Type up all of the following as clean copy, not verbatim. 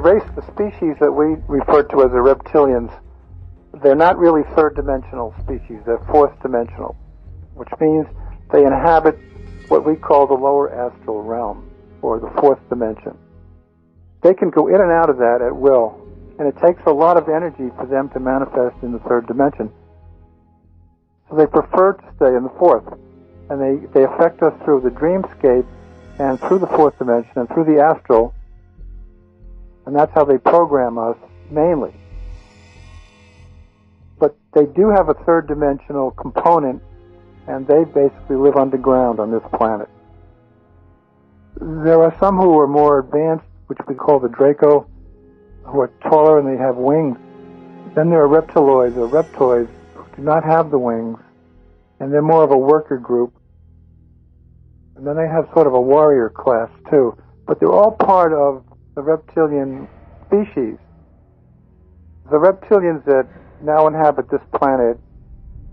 the species that we refer to as the reptilians, they're not really third-dimensional species. They're fourth-dimensional, which means they inhabit what we call the lower astral realm, or the fourth dimension. They can go in and out of that at will, and it takes a lot of energy for them to manifest in the third dimension. So they prefer to stay in the fourth, and they affect us through the dreamscape and through the fourth dimension and through the astral, and that's how they program us mainly. But they do have a third-dimensional component, and they basically live underground on this planet. There are some who are more advanced, which we call the Draco, who are taller and they have wings. Then there are reptiloids or reptoids who do not have the wings, and they're more of a worker group. And then they have sort of a warrior class too. But they're all part of the reptilian species. The reptilians that now inhabit this planet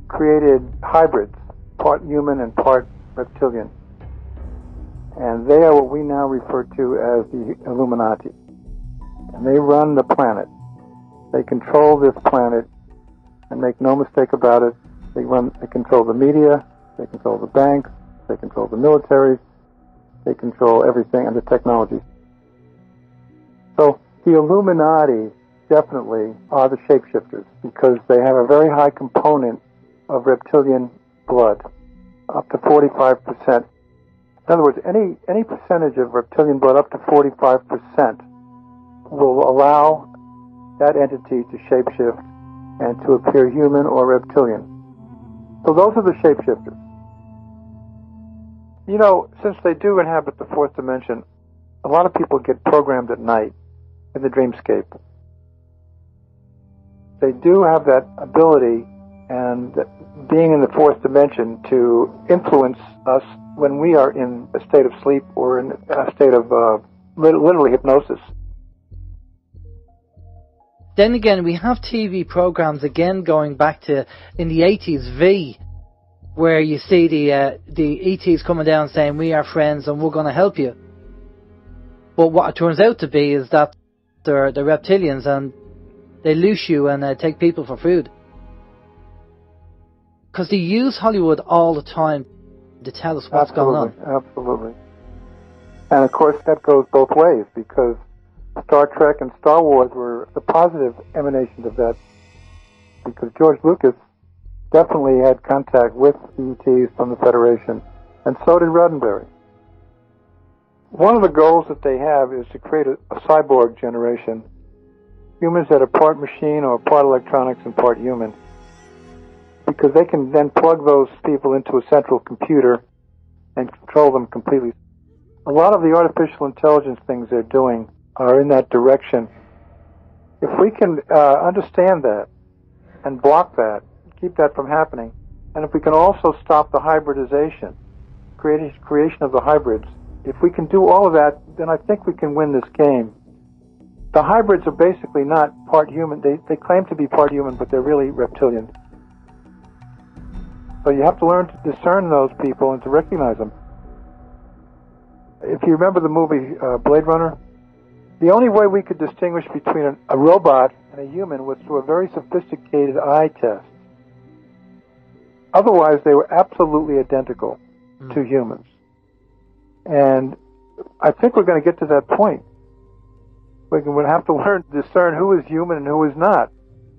created hybrids, part human and part reptilian. And they are what we now refer to as the Illuminati. And they run the planet. They control this planet, and make no mistake about it, they control the media, they control the banks, they control the militaries, they control everything, and the technology. So the Illuminati definitely are the shapeshifters, because they have a very high component of reptilian blood, up to 45%. In other words, any percentage of reptilian blood up to 45% will allow that entity to shapeshift and to appear human or reptilian. So those are the shapeshifters. You know, since they do inhabit the fourth dimension, a lot of people get programmed at night in the dreamscape. They do have that ability, and being in the fourth dimension, to influence us when we are in a state of sleep or in a state of literally hypnosis. Then again, we have TV programs again going back to in the 80s, V, where you see the ETs coming down saying, we are friends and we're going to help you. But what it turns out to be is that they're reptilians, and they loose you and take people for food. Because they use Hollywood all the time to tell us what's going on. Absolutely. And of course that goes both ways, because Star Trek and Star Wars were the positive emanations of that, because George Lucas definitely had contact with ETs from the Federation, and so did Roddenberry. One of the goals that they have is to create a cyborg generation, humans that are part machine or part electronics and part human, because they can then plug those people into a central computer and control them completely. A lot of the artificial intelligence things they're doing are in that direction. If we can understand that and block that, keep that from happening, and if we can also stop the hybridization, creation of the hybrids, if we can do all of that, then I think we can win this game. The hybrids are basically not part human. They claim to be part human, but they're really reptilian. So you have to learn to discern those people and to recognize them. If you remember the movie Blade Runner, the only way we could distinguish between a robot and a human was through a very sophisticated eye test. Otherwise, they were absolutely identical to humans. And I think we're going to get to that point. We're going to have to learn to discern who is human and who is not.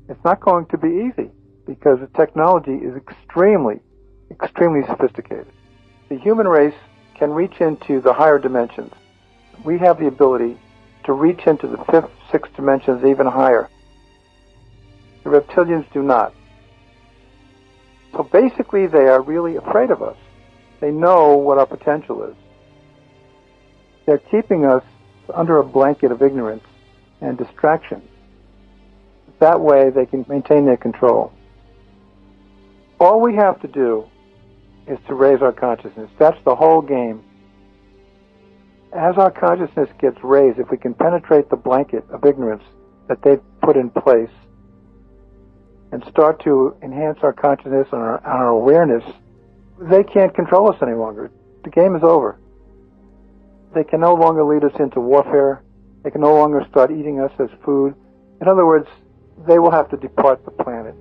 It's not going to be easy, because the technology is extremely, extremely sophisticated. The human race can reach into the higher dimensions. We have the ability to reach into the fifth, sixth dimensions even higher. The reptilians do not. So basically they are really afraid of us. They know what our potential is. They're keeping us under a blanket of ignorance and distraction. That way they can maintain their control. All we have to do is to raise our consciousness. That's the whole game. As our consciousness gets raised, if we can penetrate the blanket of ignorance that they've put in place and start to enhance our consciousness and our awareness, they can't control us any longer. The game is over. They can no longer lead us into warfare. They can no longer start eating us as food. In other words, they will have to depart the planet.